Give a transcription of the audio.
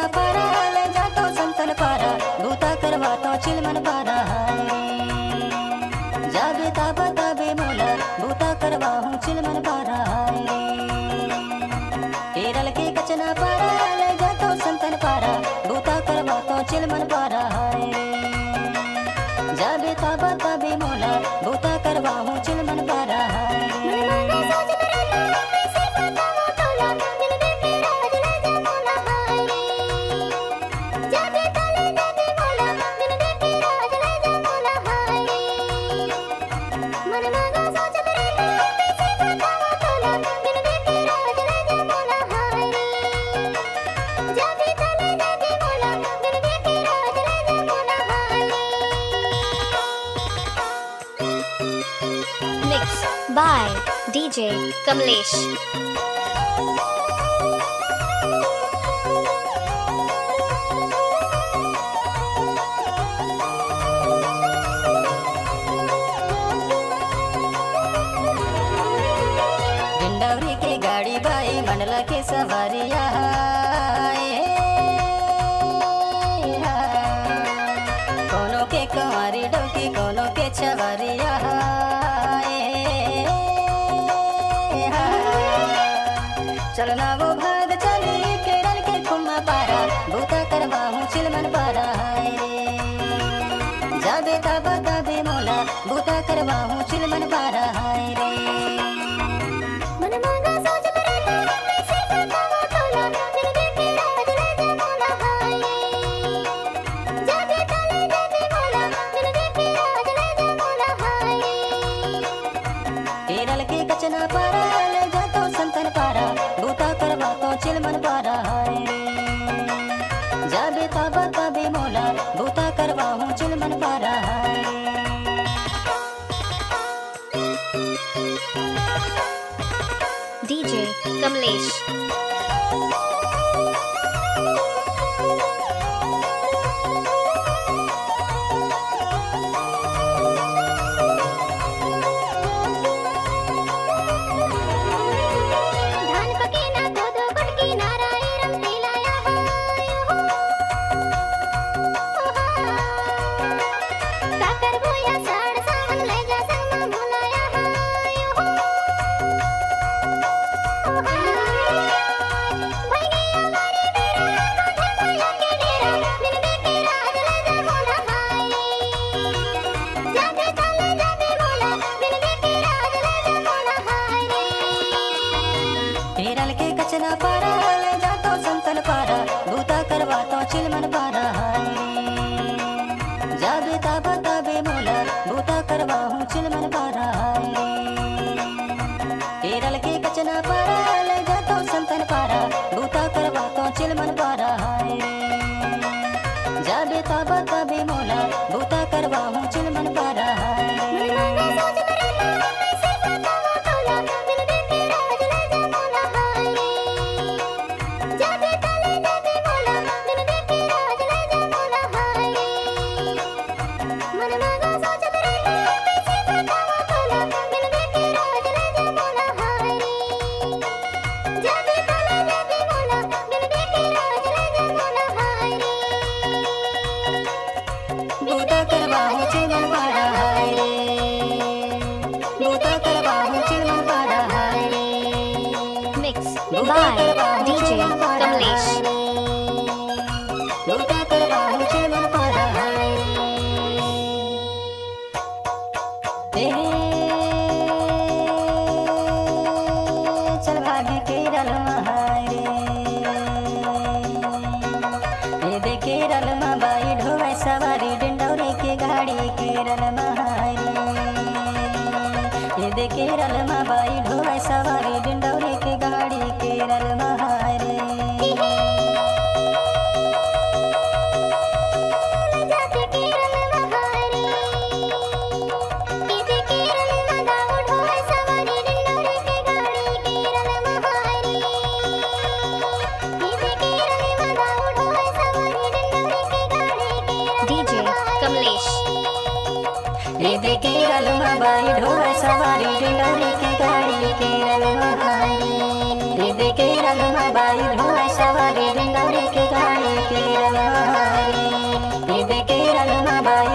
कचना पारा ले जातो संतन पारा भूता करवा तो चिलमन पारा जाबे ताबा ताबे मोला भूता करवा हूँ चिलमन पारा केरल के कचना पारा ले जातो संतन पारा भूता करवा तो चिलमन पारा जाबे ताबा ताबे मोला भूता करवा हूँ चिलमन पारा Mix by DJ Kamlesh. Dindori के गाड़ी बाई मंडला के सवारिया कोनो के कंवारी डोकी कोनो के छवारिया चलना वो भाग चली केरल के खुम्मा पारा भूता करवा हूँ चिलमन पारा जाबे ताबा ताबे मोला भूता करवा हूँ चिलमन पारा केरल के कचना पारा ले जातो संतन पारा भूता करवा तो चिलमन पारा जाबे ताबा ताबे मोला भूता करवा हूँ चिलमन पारा DJ Kamlesh. केरल के कचना पारा ले जातो संतन पारा भूता करवा तो चिलमन पारा जाबे ताबा ताबे मोला भूता करवा हूँ चिलमन पारा केरल के कचना पारा ले जातो संतन पारा भूता करवा तो चिलमन पारा जाबे ताबा ताबे मोला भूता करवा हूँ चिलमन पारा भूता करवा हूँ चिलमन पारा भूता करवा हूँ चिलमन पारा Mix by DJ Kamlesh. भूता करवा हूँ चिलमन पारा चल भागी केरल महारे दे केरल में बाई ढोवे सवारी डिंडौरी के गाड़ी केरल महारे दे केरल में बाई ढोवे सवारी डिंडौरी के गाड़ी केरल महारे DJ Kamlesh. दे केरल में बाई ढोवे सवारी डिंडौरी के गाड़ी केरल महारे दे केरल में बाई ढोवे सवारी डिंडौरी के गाड़ी भाई